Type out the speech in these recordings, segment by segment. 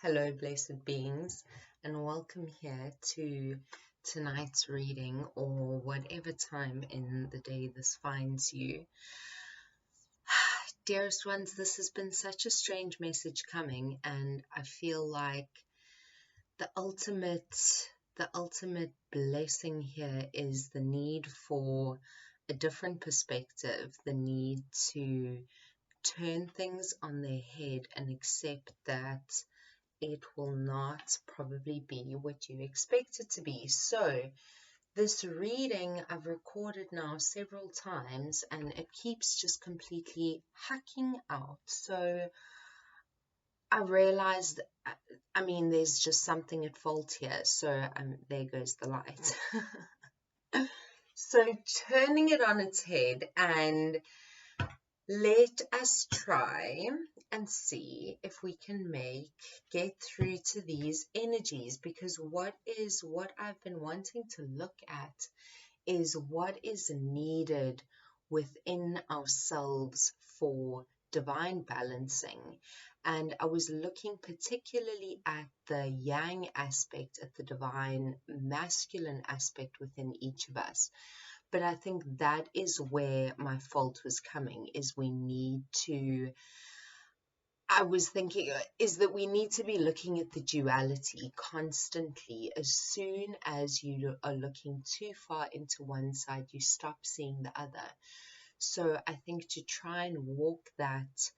Hello, blessed beings, and welcome here to tonight's reading, or whatever time in the day this finds you. Dearest ones, this has been such a strange message coming, and I feel like the ultimate blessing here is the need for a different perspective, the need to turn things on their head and accept that it will not probably be what you expect it to be. So this reading I've recorded now several times and it keeps just completely hacking out. So I realized, there's just something at fault here. So there goes the light. So turning it on its head, and let us try and see if we can get through to these energies, because what I've been wanting to look at is what is needed within ourselves for divine balancing. And I was looking particularly at the yang aspect, at the divine masculine aspect within each of us. But I think that is where my fault was coming, is we need to be looking at the duality constantly. As soon as you are looking too far into one side, you stop seeing the other. So I think to try and walk that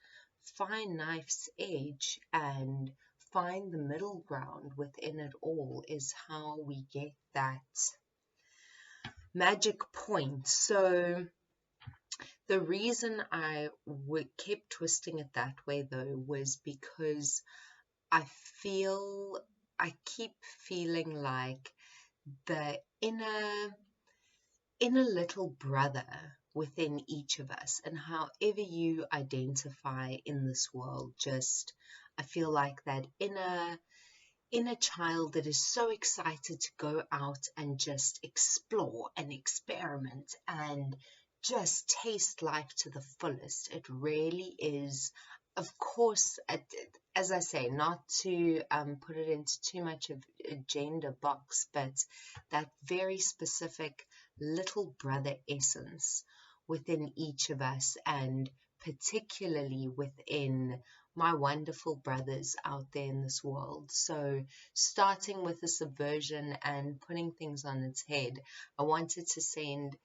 fine knife's edge and find the middle ground within it all is how we get that magic point. So the reason I kept twisting it that way, though, was because I keep feeling like the inner little brother within each of us, and however you identify in this world, I feel like that inner child that is so excited to go out and just explore and experiment and just taste life to the fullest. It really is, of course, as I say, not to put it into too much of a gender box, but that very specific little brother essence within each of us, and particularly within my wonderful brothers out there in this world. So starting with the subversion and putting things on its head, I wanted to send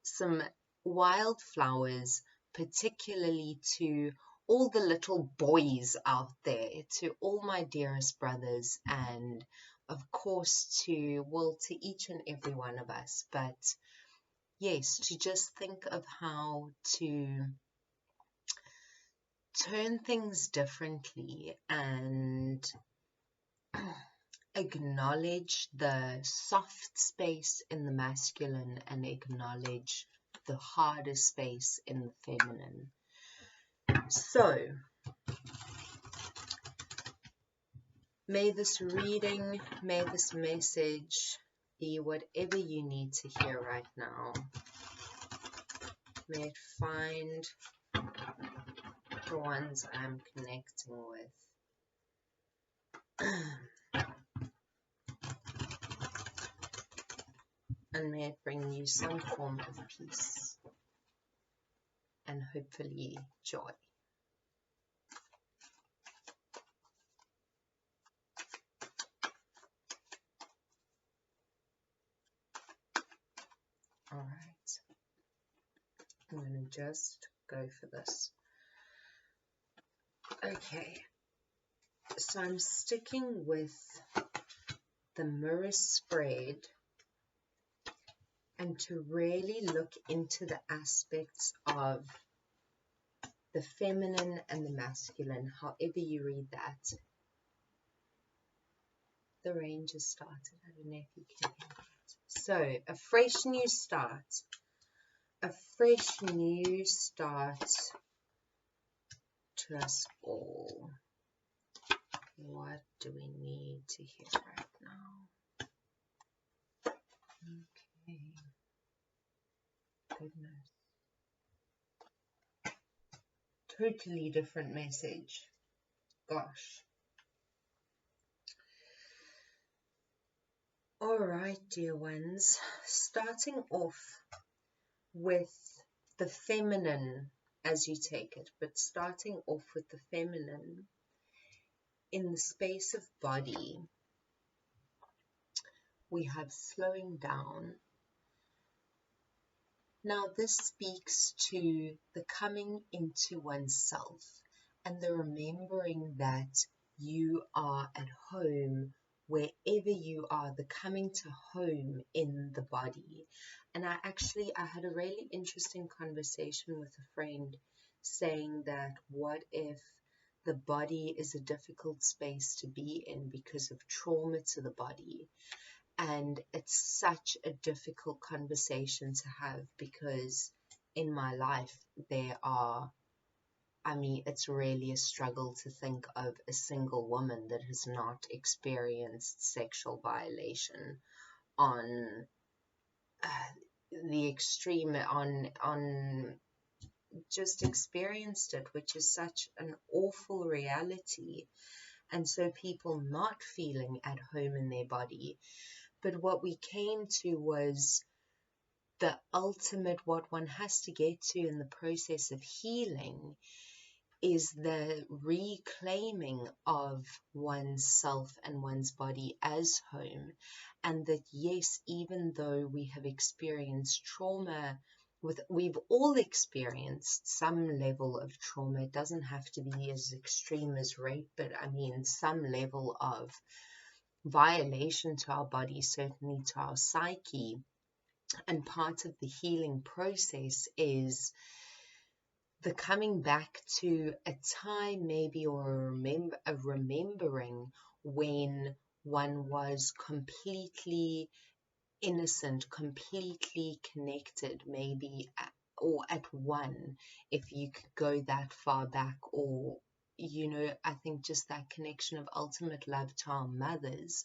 some wildflowers, particularly to all the little boys out there, to all my dearest brothers, and of course to each and every one of us. But yes, to just think of how to turn things differently and acknowledge the soft space in the masculine and acknowledge the harder space in the feminine. So may this reading, may this message be whatever you need to hear right now. May it find the ones I'm connecting with. And may it bring you some form of peace and hopefully joy. All right, I'm going to just go for this. Okay, so I'm sticking with the mirror spread, and to really look into the aspects of the feminine and the masculine, however you read that. The range has started. I don't know if you can hear that. So, a fresh new start. A fresh new start to us all. What do we need to hear right now? Okay. Goodness. Totally different message. Gosh. All right, dear ones, starting off with the feminine as you take it, but starting off with the feminine in the space of body, we have slowing down. Now, this speaks to the coming into oneself and the remembering that you are at home wherever you are, the coming to home in the body. And I had a really interesting conversation with a friend saying that what if the body is a difficult space to be in because of trauma to the body? And it's such a difficult conversation to have because in my life it's really a struggle to think of a single woman that has not experienced sexual violation on the extreme, on just experienced it, which is such an awful reality. And so people not feeling at home in their body. But what we came to was the ultimate, what one has to get to in the process of healing is the reclaiming of oneself and one's body as home. And that, yes, even though we have experienced trauma, we've all experienced some level of trauma. It doesn't have to be as extreme as rape, but some level of violation to our body, certainly to our psyche. And part of the healing process is the coming back to a time maybe, or a remembering when one was completely innocent, completely connected, maybe, or at one, if you could go that far back, or I think just that connection of ultimate love to our mothers,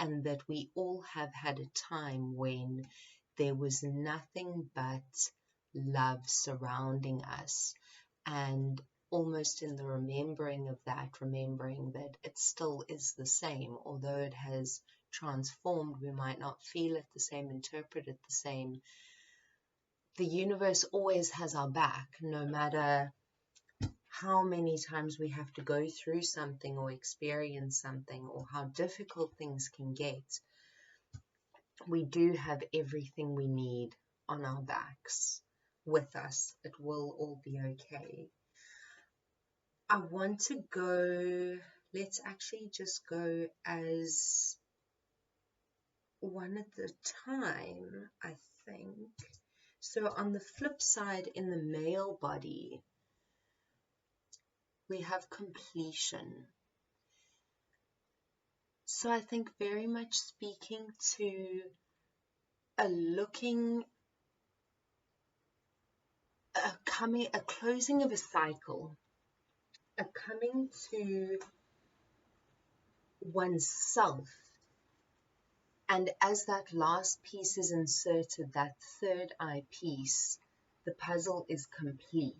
and that we all have had a time when there was nothing but love surrounding us. And almost in the remembering of that, remembering that it still is the same, although it has transformed, we might not feel it the same, interpret it the same. The universe always has our back, no matter how many times we have to go through something or experience something, or how difficult things can get. We do have everything we need on our backs with us. It will all be okay. I want to go, let's actually just go as one at a time, I think. So on the flip side, in the male body, we have completion. So I think very much speaking to a closing of a cycle, a coming to oneself. And as that last piece is inserted, that third eye piece, the puzzle is complete.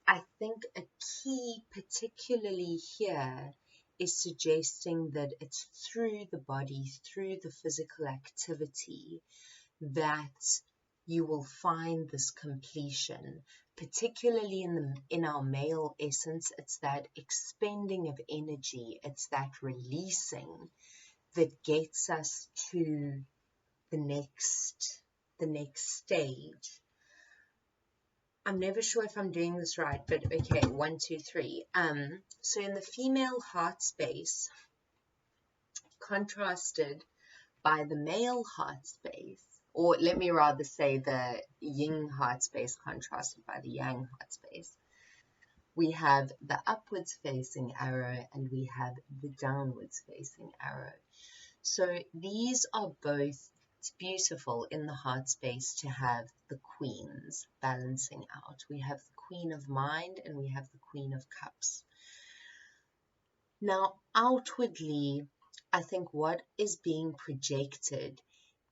I think a key, particularly here, is suggesting that it's through the body, through the physical activity, that you will find this completion. Particularly in our male essence, it's that expending of energy, it's that releasing that gets us to the next stage. I'm never sure if I'm doing this right, but okay, 1, 2, 3. So in the female heart space, contrasted by the male heart space, or let me rather say the yin heart space contrasted by the yang heart space, we have the upwards facing arrow and we have the downwards facing arrow. So these are both, it's beautiful in the heart space to have the queens balancing out. We have the Queen of Mind and we have the Queen of Cups. Now, outwardly, I think what is being projected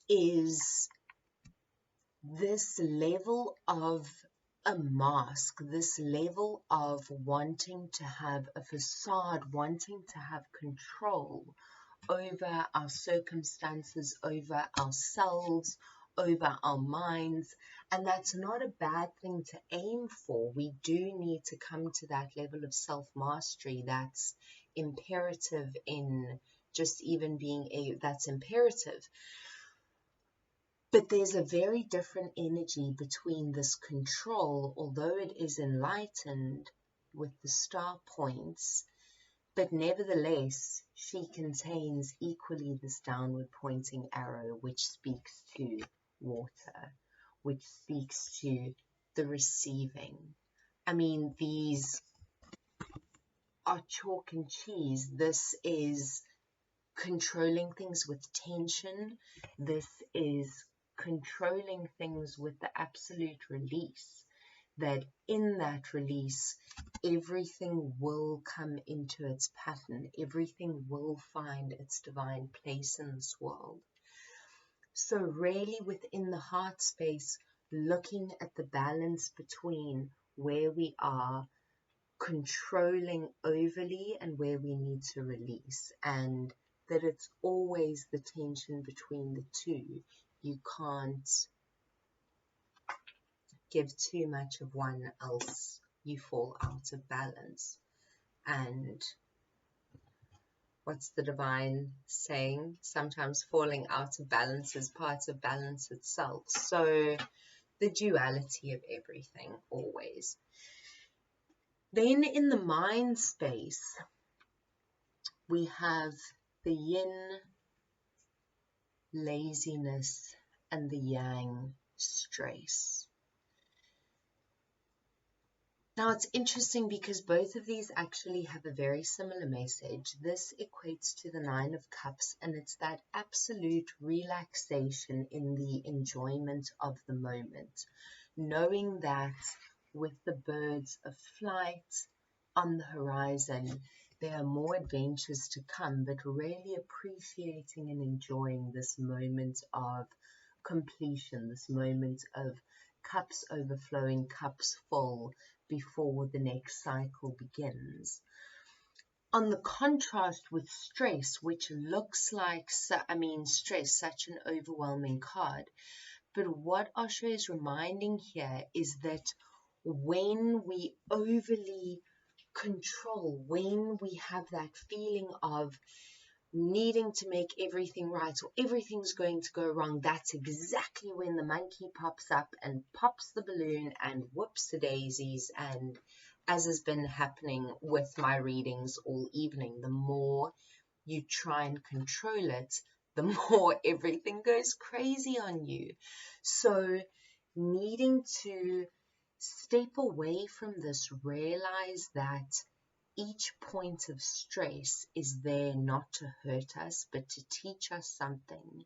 is this level of a mask, this level of wanting to have a facade, wanting to have control over our circumstances, over ourselves, over our minds. And that's not a bad thing to aim for. We do need to come to that level of self-mastery that's imperative in just even being that's imperative. But there's a very different energy between this control, although it is enlightened with the star points, but nevertheless, she contains equally this downward pointing arrow, which speaks to water, which speaks to the receiving. I mean, these are chalk and cheese. This is controlling things with tension. This is controlling things with the absolute release. That in that release, everything will come into its pattern. Everything will find its divine place in this world. So really within the heart space, looking at the balance between where we are controlling overly and where we need to release, and that it's always the tension between the two. You can't give too much of one, else you fall out of balance. And what's the divine saying? Sometimes falling out of balance is part of balance itself. So the duality of everything, always. Then in the mind space, we have the yin, laziness, and the yang, stress. Now it's interesting because both of these actually have a very similar message. This equates to the Nine of Cups, and it's that absolute relaxation in the enjoyment of the moment. Knowing that with the birds of flight on the horizon, there are more adventures to come, but really appreciating and enjoying this moment of completion, this moment of cups overflowing, cups full, before the next cycle begins. On the contrast with stress, which looks like, stress, such an overwhelming card. But what Osho is reminding here is that when we overly control, when we have that feeling of needing to make everything right or everything's going to go wrong, that's exactly when the monkey pops up and pops the balloon and whoops the daisies. And as has been happening with my readings all evening, the more you try and control it, the more everything goes crazy on you. So needing to step away from this, realize that each point of stress is there not to hurt us, but to teach us something,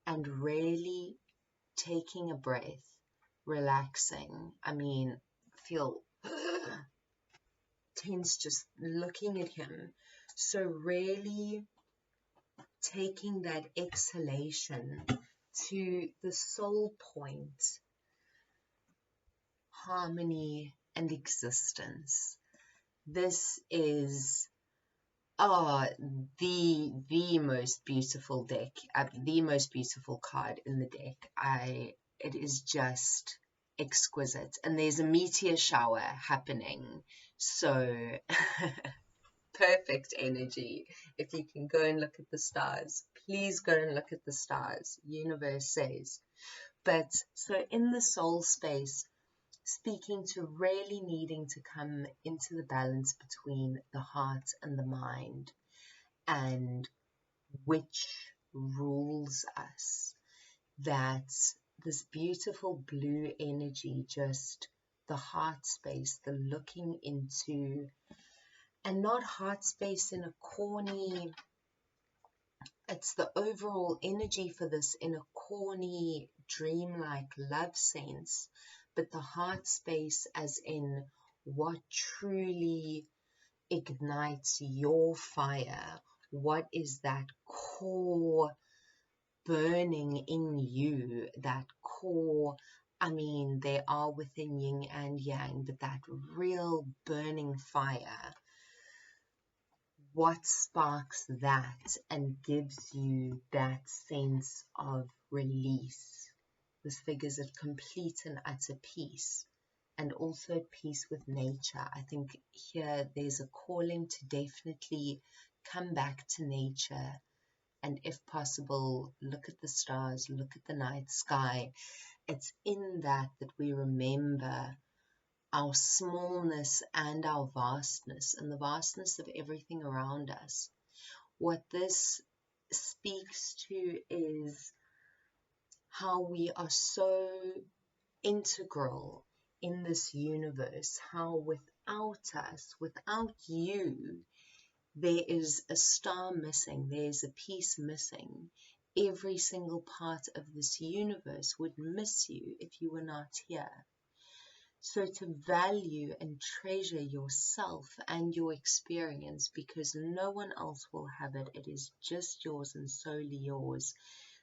and really taking a breath, relaxing. Feel tense just looking at him. So really taking that exhalation to the soul point, harmony and existence. This is the most beautiful deck, the most beautiful card in the deck. It is just exquisite, and there's a meteor shower happening, so perfect energy. If you can go and look at the stars, please go and look at the stars, universe says. But so in the soul space, speaking to really needing to come into the balance between the heart and the mind, and which rules us. That this beautiful blue energy, just the heart space, the looking into, and not heart space in a corny, it's the overall energy for this in a corny, dreamlike love sense, but the heart space as in what truly ignites your fire. What is that core burning in you, that core, they are within yin and yang, but that real burning fire, what sparks that and gives you that sense of release. This figure's at complete and utter peace, and also at peace with nature. I think here there's a calling to definitely come back to nature, and if possible, look at the stars, look at the night sky. It's in that we remember our smallness and our vastness, and the vastness of everything around us. What this speaks to is how we are so integral in this universe, how without us, without you, there is a star missing, there's a piece missing. Every single part of this universe would miss you if you were not here. So to value and treasure yourself and your experience, because no one else will have it. It is just yours and solely yours.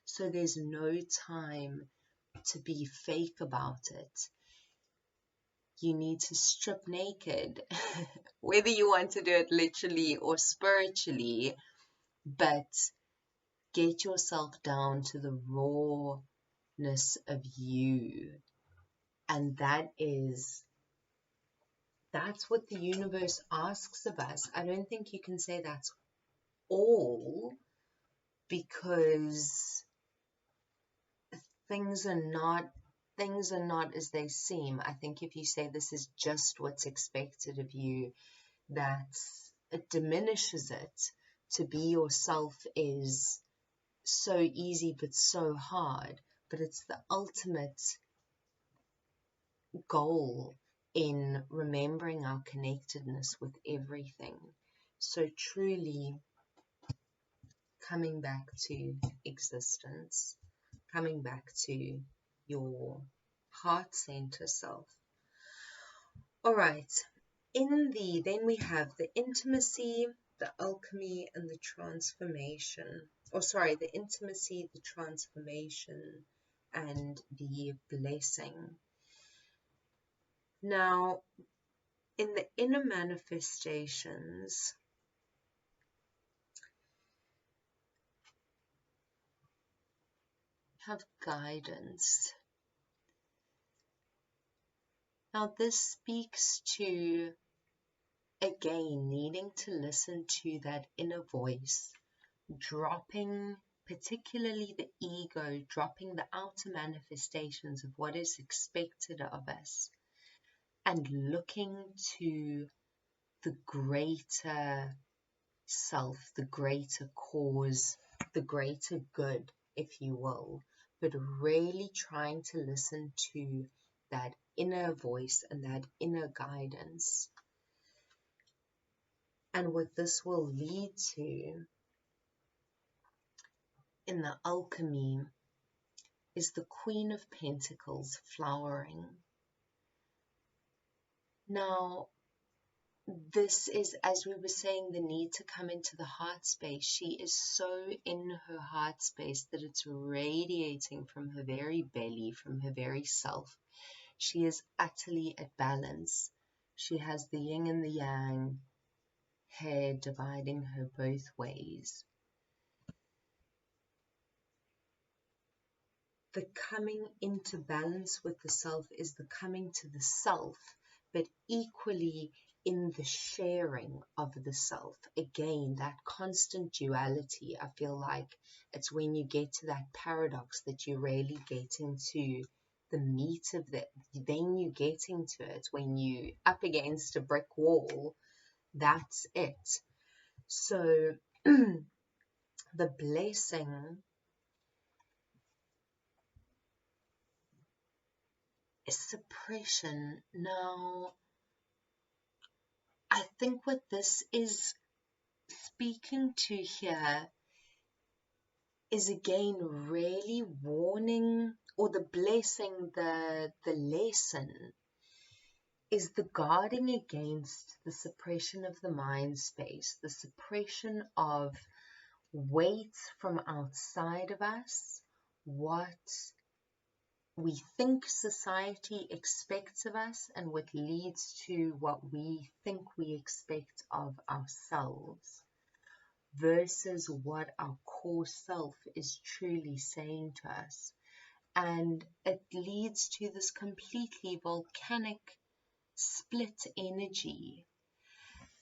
So there's no time to be fake about it. You need to strip naked, whether you want to do it literally or spiritually, but get yourself down to the rawness of you. And that's what the universe asks of us. I don't think you can say that's all, because things are not as they seem. I think if you say this is just what's expected of you, it diminishes it. To be yourself is so easy but so hard, but it's the ultimate goal in remembering our connectedness with everything. So truly coming back to existence, coming back to your heart center self. All right, then we have the intimacy, the alchemy, and the transformation. The intimacy, the transformation, and the blessing. Now, in the inner manifestations, have guidance. Now, this speaks to, again, needing to listen to that inner voice, dropping, particularly the ego, dropping the outer manifestations of what is expected of us, and looking to the greater self, the greater cause, the greater good, if you will, but really trying to listen to that inner voice and that inner guidance. And what this will lead to in the alchemy is the Queen of Pentacles flowering. Now, this is, as we were saying, the need to come into the heart space. She is so in her heart space that it's radiating from her very belly, from her very self. She is utterly at balance. She has the yin and the yang hair dividing her both ways. The coming into balance with the self is the coming to the self, but equally in the sharing of the self. Again, that constant duality. I feel like it's when you get to that paradox that you're really getting to the meat of it. Then you're getting to it when you're up against a brick wall. That's it. So the blessing is suppression. Now, I think what this is speaking to here is again really warning, or the blessing, the lesson is the guarding against the suppression of the mind space, the suppression of weights from outside of us, what we think society expects of us, and what leads to what we think we expect of ourselves. versus what our core self is truly saying to us. And it leads to this completely volcanic split energy.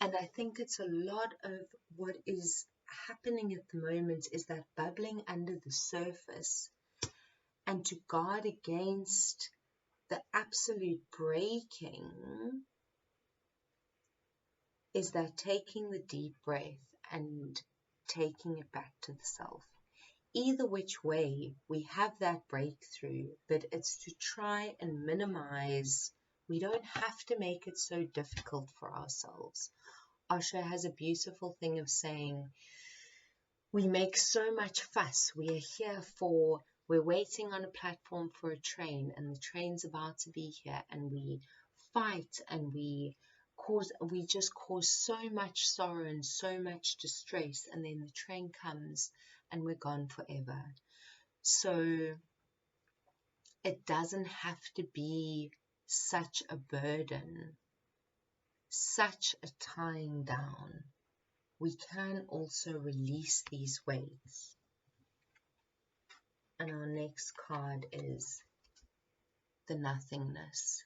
And I think it's a lot of what is happening at the moment is that bubbling under the surface. And to guard against the absolute breaking is that taking the deep breath and taking it back to the self. Either which way, we have that breakthrough, but it's to try and minimize. We don't have to make it so difficult for ourselves. Osho has a beautiful thing of saying, we make so much fuss. We are here we're waiting on a platform for a train, and the train's about to be here, and we fight, and we just cause so much sorrow and so much distress, and then the train comes and we're gone forever. So it doesn't have to be such a burden, such a tying down. We can also release these weights. And our next card is the nothingness.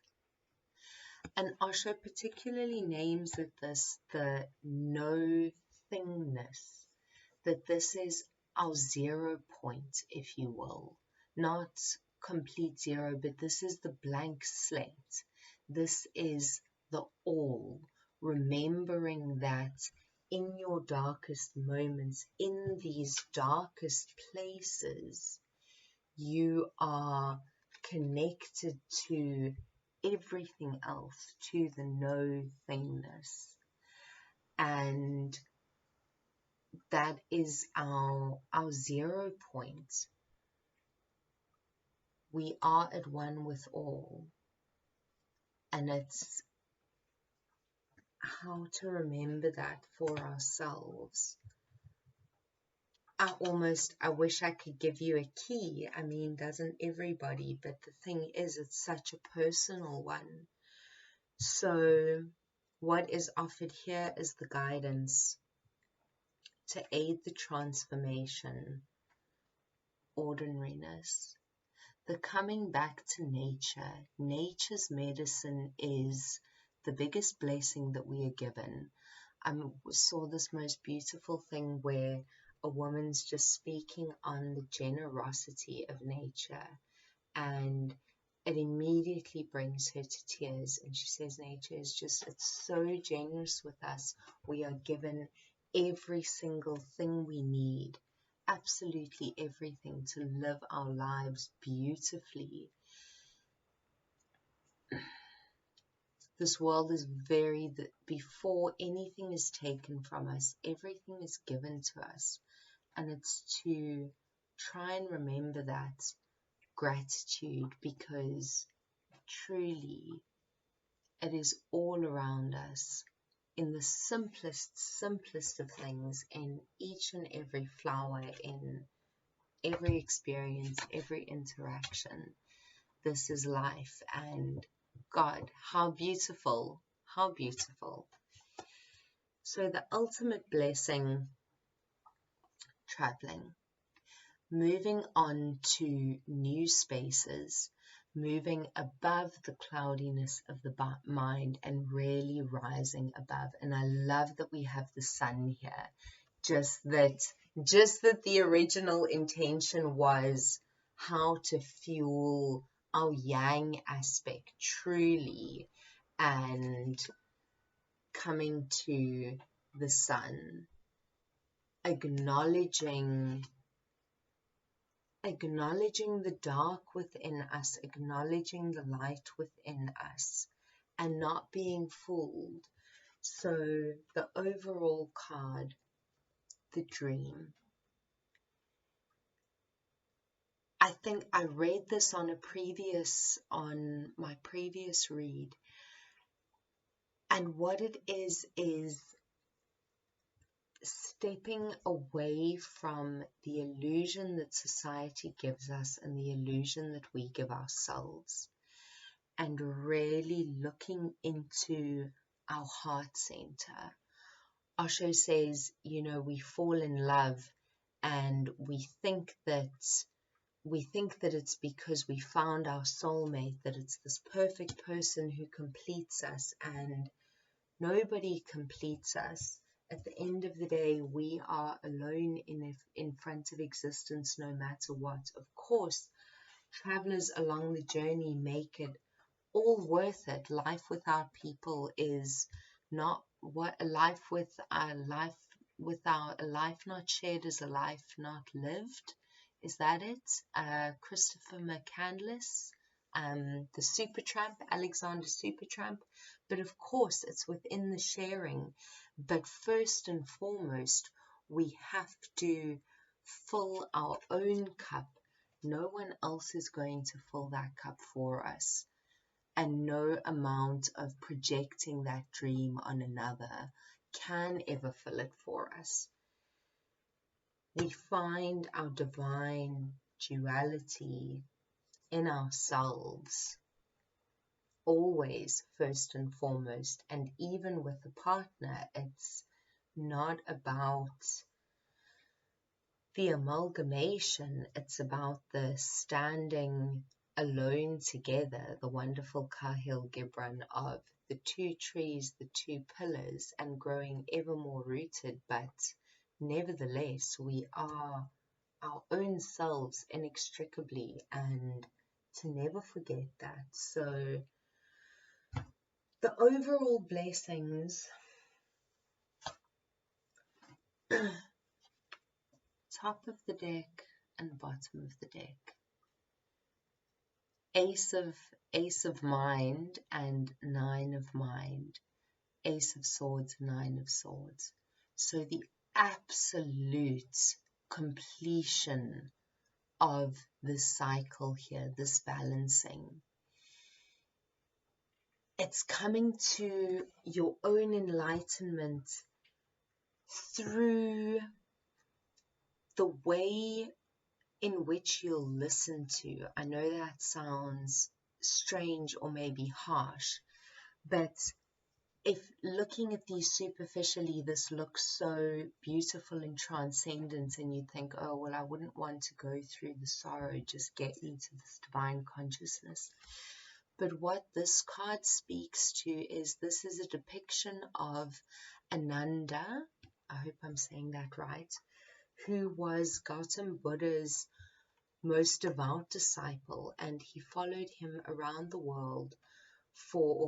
And Osho particularly names it the no thingness, that this is our 0 point, if you will. Not complete zero, but this is the blank slate. This is the all. Remembering that in your darkest moments, in these darkest places, you are connected to everything else, to the no thingness. And that is our 0 point. We are at one with all. And it's how to remember that for ourselves. I wish I could give you a key. I mean, doesn't everybody? But the thing is, it's such a personal one. So what is offered here is the guidance to aid the transformation, ordinariness, the coming back to nature. Nature's medicine is the biggest blessing that we are given. I saw this most beautiful thing where a woman's just speaking on the generosity of nature, and it immediately brings her to tears. And she says nature is just, it's so generous with us. We are given every single thing we need, absolutely everything, to live our lives beautifully. This world is before anything is taken from us, everything is given to us. And it's to try and remember that gratitude, because truly it is all around us, in the simplest of things, in each and every flower, in every experience, every interaction. This is life, and God, how beautiful, how beautiful. So the ultimate blessing, traveling, moving on to new spaces, moving above the cloudiness of the mind and really rising above. And I love that we have the sun here. Just that the original intention was how to fuel our yang aspect truly, and coming to the sun, acknowledging the dark within us, acknowledging the light within us, and not being fooled. So the overall card, the dream. I think I read this on my previous read, and what it is stepping away from the illusion that society gives us and the illusion that we give ourselves, and really looking into our heart center. Osho says, you know, we fall in love and we think that it's because we found our soulmate, that it's this perfect person who completes us, and nobody completes us. At the end of the day, we are alone in front of existence no matter what. Of course, travelers along the journey make it all worth it. Life without people is not what a life without a life not shared is a life not lived. Is that it? Christopher McCandless, the Supertramp, Alexander Supertramp. But of course, it's within the sharing. But first and foremost, we have to fill our own cup. No one else is going to fill that cup for us. And no amount of projecting that dream on another can ever fill it for us. We find our divine duality in ourselves, always first and foremost. And even with a partner, it's not about the amalgamation, it's about the standing alone together, the wonderful Kahil Gibran of the two trees, the two pillars, and growing ever more rooted. But nevertheless, we are our own selves inextricably, and to never forget that. So the overall blessings, top of the deck and bottom of the deck. Ace of mind and 9 of mind. Ace of swords, 9 of swords. So the absolute completion of this cycle here, this balancing. It's coming to your own enlightenment through the way in which you'll listen to. I know that sounds strange or maybe harsh, but if looking at these superficially, this looks so beautiful and transcendent, and you think, oh, well, I wouldn't want to go through the sorrow, just get me to this divine consciousness. But what this card speaks to is this is a depiction of Ananda, I hope I'm saying that right, who was Gautam Buddha's most devout disciple, and he followed him around the world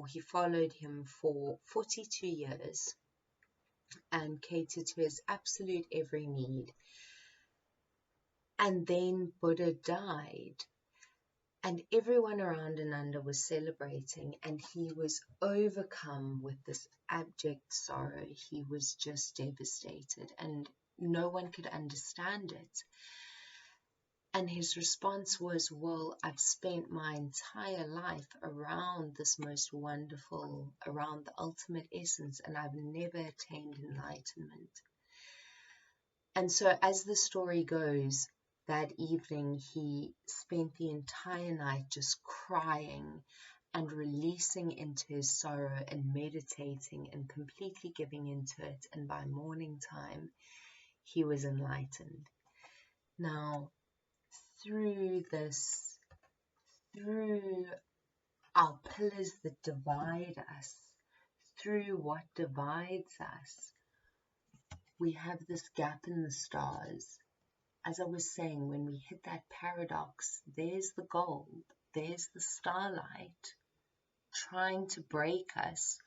he followed him for 42 years and catered to his absolute every need. And then Buddha died, and everyone around Ananda was celebrating, and he was overcome with this abject sorrow. He was just devastated, and no one could understand it. And his response was, well, I've spent my entire life around this most wonderful, around the ultimate essence, and I've never attained enlightenment. And so as the story goes, that evening he spent the entire night just crying and releasing into his sorrow and meditating and completely giving into it. And by morning time, he was enlightened. Now, through our pillars that divide us, through what divides us, we have this gap in the stars. As I was saying, when we hit that paradox, there's the gold, there's the starlight trying to break us,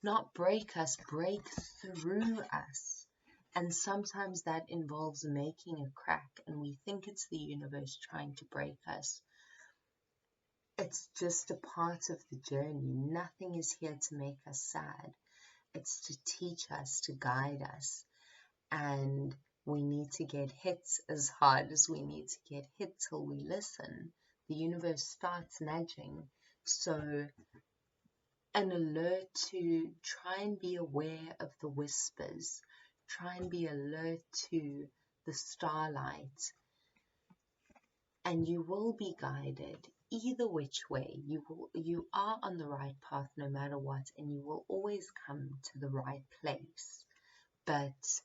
not break us, break through us. And sometimes that involves making a crack, and we think it's the universe trying to break us. It's just a part of the journey. Nothing is here to make us sad. It's to teach us, to guide us. And we need to get hit as hard as we need to get hit till we listen. The universe starts nudging. So an alert to try and be aware of the whispers. Try and be alert to the starlight, and you will be guided either which way. You are on the right path no matter what, and you will always come to the right place. but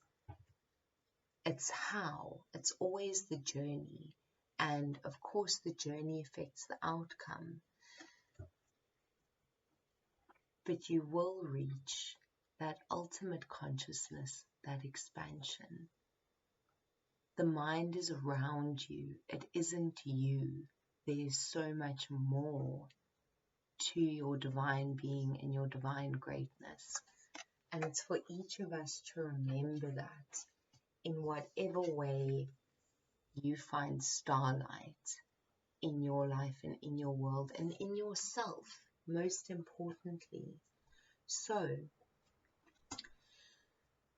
it's how. It's always the journey. And of course, the journey affects the outcome. But you will reach that ultimate consciousness, that expansion. The mind is around you. It isn't you. There's so much more to your divine being and your divine greatness. And it's for each of us to remember that in whatever way you find starlight in your life and in your world and in yourself, most importantly. So,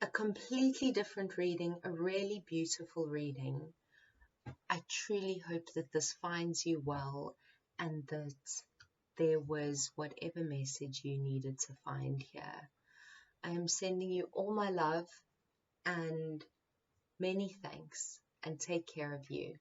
a completely different reading, a really beautiful reading. I truly hope that this finds you well and that there was whatever message you needed to find here. I am sending you all my love and many thanks, and take care of you.